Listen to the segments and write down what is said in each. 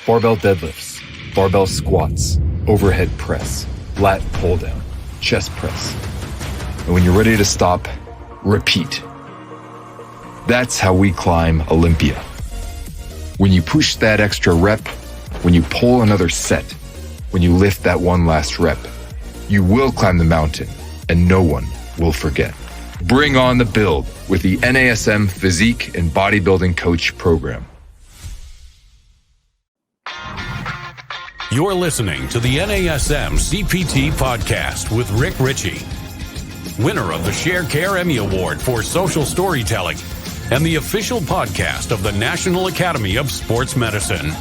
Barbell deadlifts, barbell squats, overhead press, lat pull down, chest press. And when you're ready to stop, repeat. That's how we climb Olympia. When you push that extra rep, when you pull another set, when you lift that one last rep, you will climb the mountain and no one will forget. Bring on the build with the NASM Physique and Bodybuilding Coach Program. You're listening to the NASM-CPT Podcast with Richey, winner of the Share Care Emmy Award for Social Storytelling and the official podcast of the National Academy of Sports Medicine.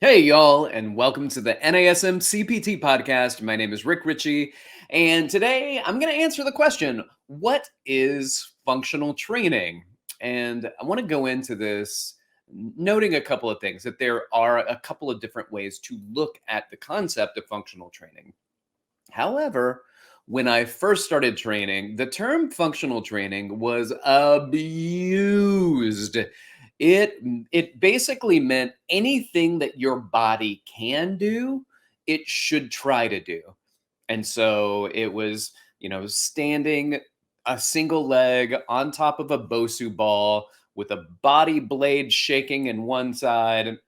Hey, y'all, and welcome to the NASM-CPT Podcast. My name is Richey, and today I'm going to answer the question, what is functional training? And I want to go into this noting a couple of things, that there are a couple of different ways to look at the concept of functional training. However, when I first started training, the term functional training was abused. It basically meant anything that your body can do, it should try to do. And so it was, standing a single leg on top of a Bosu ball with a body blade shaking in one side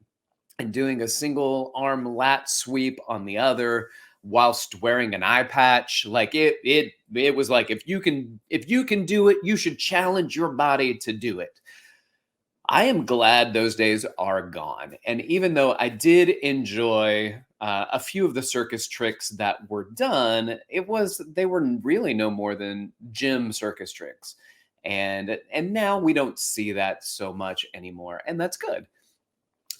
and doing a single arm lat sweep on the other whilst wearing an eye patch. Like it was like, if you can do it, you should challenge your body to do it. I am glad those days are gone. And even though I did enjoy a few of the circus tricks that were done, they were really no more than gym circus tricks. And now we don't see that so much anymore, and that's good.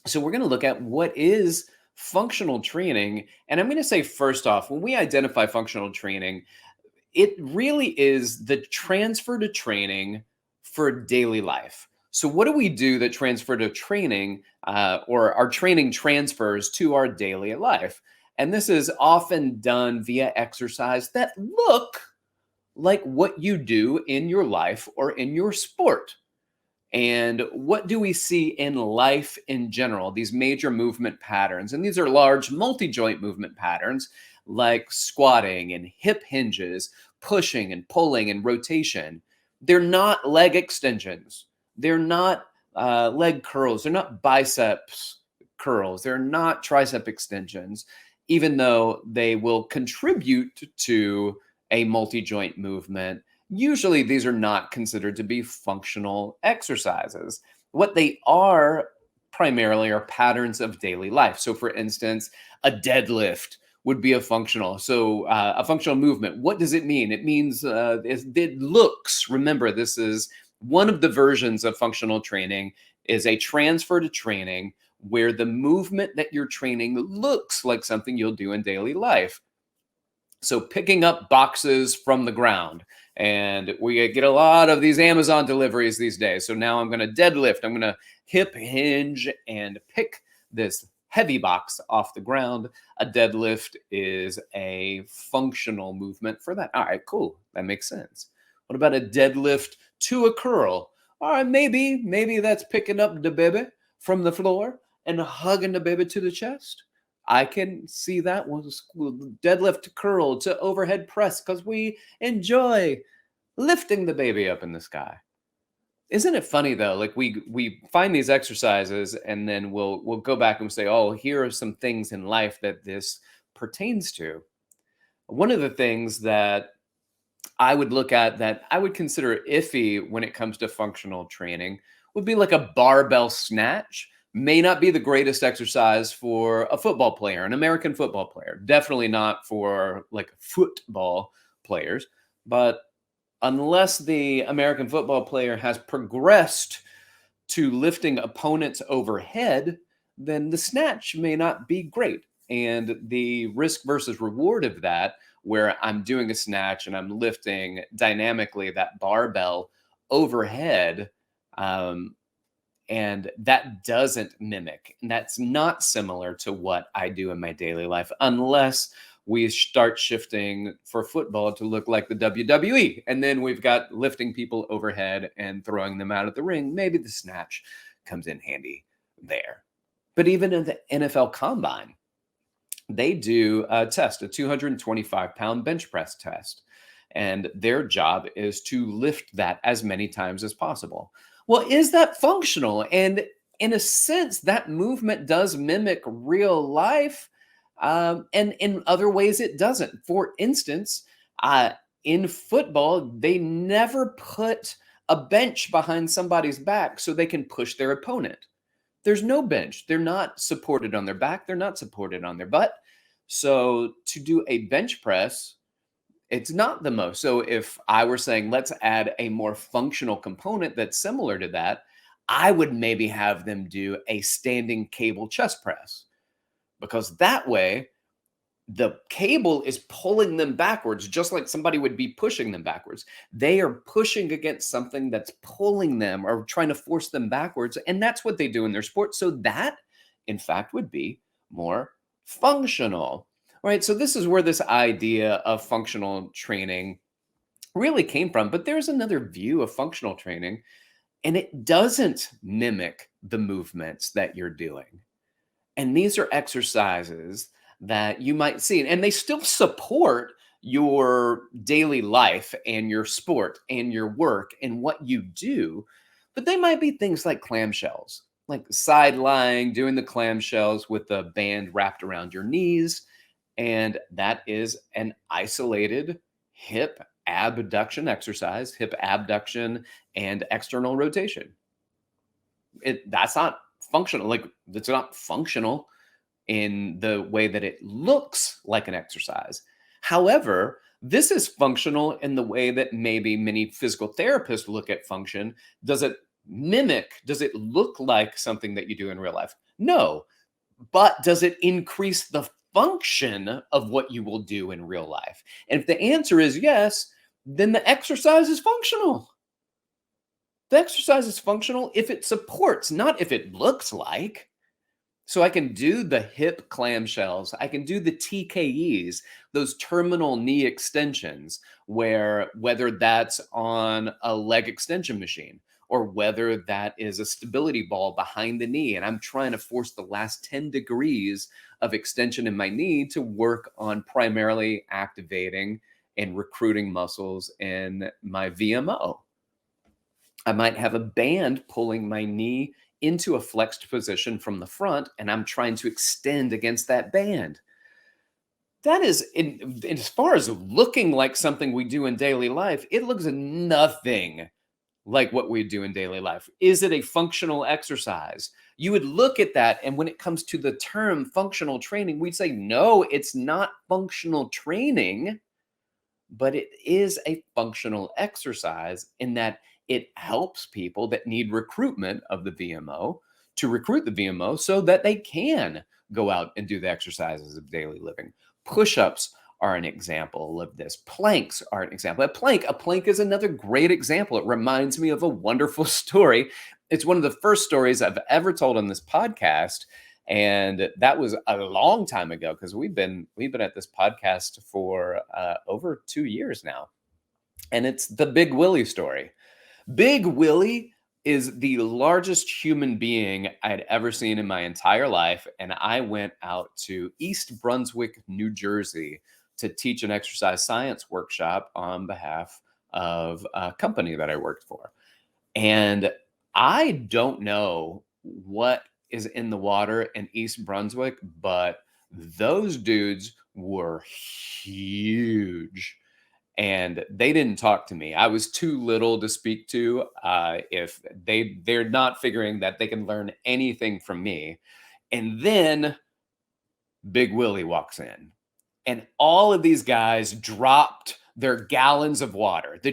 So we're going to look at what is functional training. And I'm going to say, first off, when we identify functional training, it really is the transfer to training for daily life. So what do we do that transfer to training, or our training transfers to our daily life? And this is often done via exercise that look like what you do in your life or in your sport. And what do we see in life in general? These major movement patterns, and these are large multi-joint movement patterns like squatting and hip hinges, pushing and pulling and rotation. They're not leg extensions. They're not leg curls. They're not biceps curls. They're not tricep extensions, even though they will contribute to a multi-joint movement. Usually these are not considered to be functional exercises. What they are primarily are patterns of daily life. So for instance, a deadlift would be a functional movement. What does it mean? It means it looks, remember, this is one of the versions of functional training, is a transfer to training where the movement that you're training looks like something you'll do in daily life. So picking up boxes from the ground, and we get a lot of these Amazon deliveries these days. So now I'm going to deadlift, I'm going to hip hinge and pick this heavy box off the ground. A deadlift is a functional movement for that. All right, cool. That makes sense. What about a deadlift to a curl? All right, maybe that's picking up the baby from the floor and hugging the baby to the chest. I can see that one. Deadlift to curl to overhead press, because we enjoy lifting the baby up in the sky. Isn't it funny though? Like we find these exercises and then we'll go back and say, oh, here are some things in life that this pertains to. One of the things that I would look at that I would consider iffy when it comes to functional training would be like a barbell snatch. May not be the greatest exercise for a football player, an American football player. Definitely not for like football players. But unless the American football player has progressed to lifting opponents overhead, then the snatch may not be great. And the risk versus reward of that, where I'm doing a snatch and I'm lifting dynamically that barbell overhead, and that doesn't mimic. And that's not similar to what I do in my daily life, unless we start shifting for football to look like the WWE. And then we've got lifting people overhead and throwing them out of the ring. Maybe the snatch comes in handy there. But even in the NFL Combine, they do a test, a 225-pound bench press test. And their job is to lift that as many times as possible. Well, is that functional? And in a sense, that movement does mimic real life. And in other ways, it doesn't. For instance, in football, they never put a bench behind somebody's back so they can push their opponent. There's no bench. They're not supported on their back. They're not supported on their butt. So to do a bench press, it's not the most. So if I were saying, let's add a more functional component that's similar to that, I would maybe have them do a standing cable chest press, because that way the cable is pulling them backwards, just like somebody would be pushing them backwards. They are pushing against something that's pulling them or trying to force them backwards. And that's what they do in their sport. So that, in fact, would be more functional. Right. So this is where this idea of functional training really came from. But there's another view of functional training, and it doesn't mimic the movements that you're doing. And these are exercises that you might see, and they still support your daily life and your sport and your work and what you do. But they might be things like clamshells, like side lying, doing the clamshells with the band wrapped around your knees. And that is an isolated hip abduction exercise, hip abduction and external rotation. That's not functional. Like, it's not functional in the way that it looks like an exercise. However, this is functional in the way that maybe many physical therapists look at function. Does it mimic? Does it look like something that you do in real life? No. But does it increase the function of what you will do in real life? And if the answer is yes, then the exercise is functional. The exercise is functional if it supports, not if it looks like. So I can do the hip clamshells. I can do the TKEs, those terminal knee extensions, where whether that's on a leg extension machine or whether that is a stability ball behind the knee, and I'm trying to force the last 10 degrees of extension in my knee to work on primarily activating and recruiting muscles in my VMO. I might have a band pulling my knee into a flexed position from the front, and I'm trying to extend against that band. That is, as far as looking like something we do in daily life, it looks nothing like what we do in daily life. Is it a functional exercise? You would look at that, and when it comes to the term functional training, we'd say, no, it's not functional training, but it is a functional exercise in that it helps people that need recruitment of the VMO to recruit the VMO so that they can go out and do the exercises of daily living. Push-ups are an example of this. Planks are an example. A plank is another great example. It reminds me of a wonderful story. It's one of the first stories I've ever told on this podcast. And that was a long time ago, because we've been at this podcast for over 2 years now. And it's the Big Willie story. Big Willie is the largest human being I'd ever seen in my entire life. And I went out to East Brunswick, New Jersey, to teach an exercise science workshop on behalf of a company that I worked for. And I don't know what is in the water in East Brunswick, but those dudes were huge. And they didn't talk to me. I was too little to speak to. If they're not figuring that they can learn anything from me. And then Big Willie walks in, and all of these guys dropped their gallons of water. They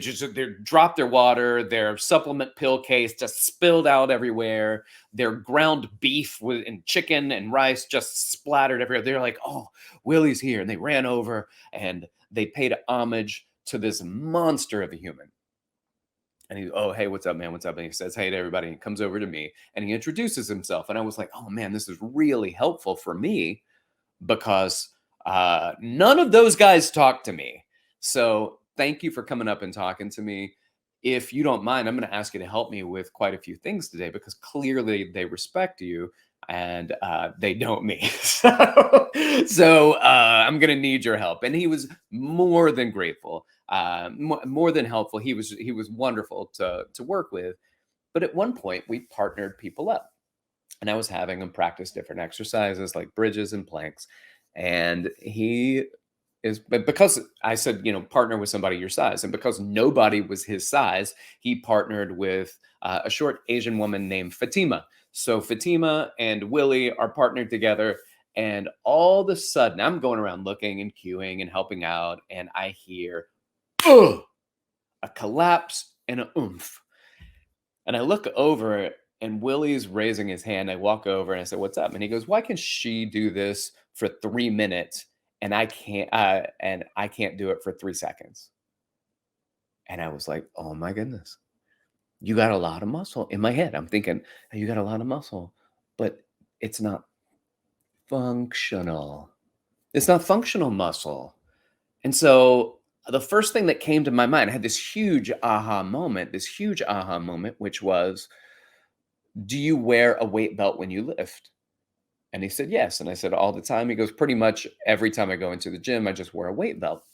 dropped their water. Their supplement pill case just spilled out everywhere. Their ground beef and chicken and rice just splattered everywhere. They're like, "Oh, Willie's here!" And they ran over and they paid homage to this monster of a human. And he, "Oh, hey, what's up, man? What's up?" And he says, "Hey to everybody." And he comes over to me and he introduces himself. And I was like, "Oh man, this is really helpful for me," because None of those guys talk to me. So thank you for coming up and talking to me. If you don't mind, I'm going to ask you to help me with quite a few things today, because clearly they respect you and they don't me. So I'm going to need your help. And he was more than grateful, more than helpful. He was wonderful to work with. But at one point, we partnered people up, and I was having them practice different exercises like bridges and planks. And but because I said, partner with somebody your size, and because nobody was his size, he partnered with a short Asian woman named Fatima. So Fatima and Willie are partnered together. And all of a sudden, I'm going around looking and cueing and helping out, and I hear, "Ugh!" A collapse and a oomph. And I look over, and Willie's raising his hand. I walk over and I said, "What's up?" And he goes, "Why can she do this for 3 minutes and I can't do it for 3 seconds?" And I was like, "Oh my goodness, you got a lot of muscle." In my head, I'm thinking, "Hey, you got a lot of muscle, but it's not functional. It's not functional muscle." And so the first thing that came to my mind, I had this huge aha moment, which was, "Do you wear a weight belt when you lift?" And he said, "Yes." And I said, "All the time?" He goes, "Pretty much every time I go into the gym, I just wear a weight belt."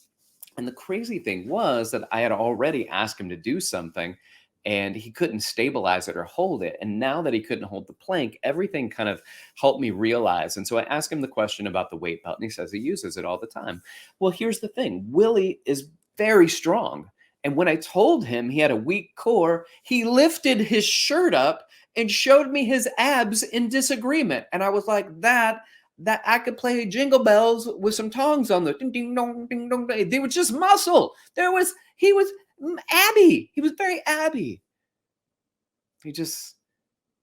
And the crazy thing was that I had already asked him to do something and he couldn't stabilize it or hold it. And now that he couldn't hold the plank, everything kind of helped me realize. And so I asked him the question about the weight belt, and he says he uses it all the time. Well, here's the thing. Willie is very strong. And when I told him he had a weak core, he lifted his shirt up and showed me his abs in disagreement. And I was like, that I could play jingle bells with some tongs on the ding ding dong ding dong. They were just muscle. He was abby. He was very abby. He just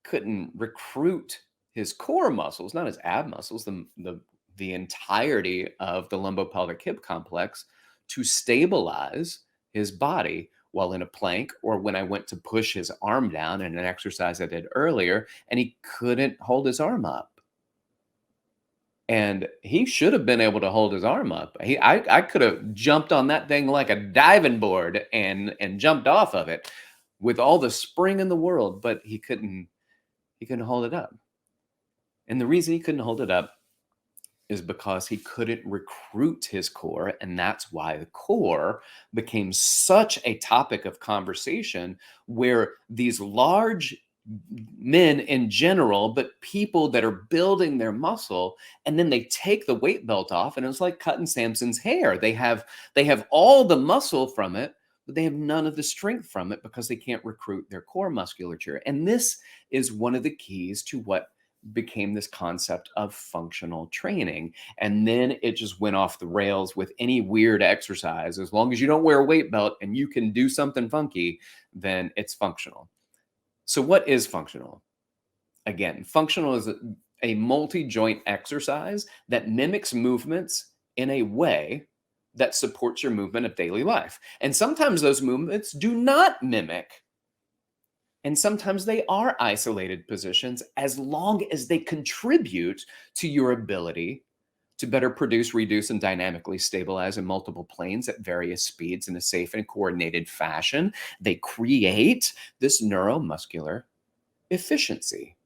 couldn't recruit his core muscles, not his ab muscles, the entirety of the lumbopelvic hip complex, to stabilize his body while in a plank, or when I went to push his arm down in an exercise I did earlier, and he couldn't hold his arm up. And he should have been able to hold his arm up. I could have jumped on that thing like a diving board and jumped off of it with all the spring in the world, but he couldn't hold it up. And the reason he couldn't hold it up is because he couldn't recruit his core. And that's why the core became such a topic of conversation, where these large men in general, but people that are building their muscle, and then they take the weight belt off, and it's like cutting Samson's hair. They have all the muscle from it, but they have none of the strength from it because they can't recruit their core musculature. And this is one of the keys to what became this concept of functional training. And then it just went off the rails with any weird exercise. As long as you don't wear a weight belt and you can do something funky, then it's functional. So what is functional? Again, functional is a multi-joint exercise that mimics movements in a way that supports your movement of daily life. And sometimes those movements do not mimic. And sometimes they are isolated positions, as long as they contribute to your ability to better produce, reduce, and dynamically stabilize in multiple planes at various speeds in a safe and coordinated fashion. They create this neuromuscular efficiency.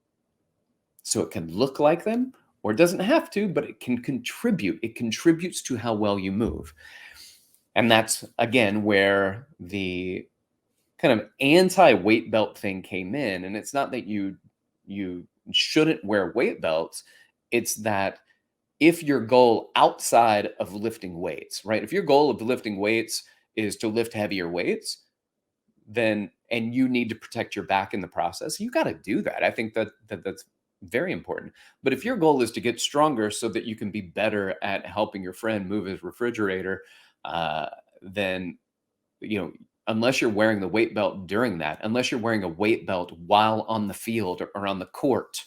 So it can look like them, or it doesn't have to, but it can contribute. It contributes to how well you move. And that's, again, where the kind of anti-weight belt thing came in. And it's not that you shouldn't wear weight belts. It's that if your goal outside of lifting weights, right? If your goal of lifting weights is to lift heavier weights, then, and you need to protect your back in the process, you got to do that. I think that's very important. But if your goal is to get stronger so that you can be better at helping your friend move his refrigerator, then, unless you're wearing the weight belt during that, unless you're wearing a weight belt while on the field or on the court,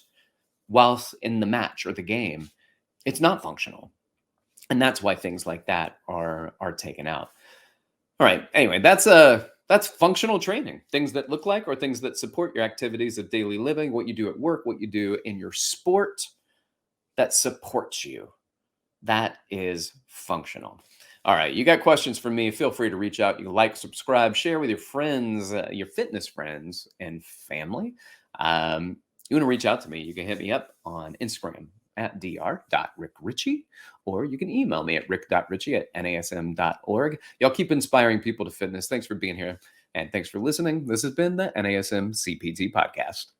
whilst in the match or the game, it's not functional. And that's why things like that are taken out. All right. Anyway, that's functional training. Things that look like, or things that support your activities of daily living, what you do at work, what you do in your sport, that supports you. That is functional. All right, you got questions for me? Feel free to reach out. You can like, subscribe, share with your friends, your fitness friends and family. You want to reach out to me, you can hit me up on Instagram at dr.rickrichey, or you can email me at rick.richey@nasm.org. Y'all keep inspiring people to fitness. Thanks for being here, and thanks for listening. This has been the NASM CPT Podcast.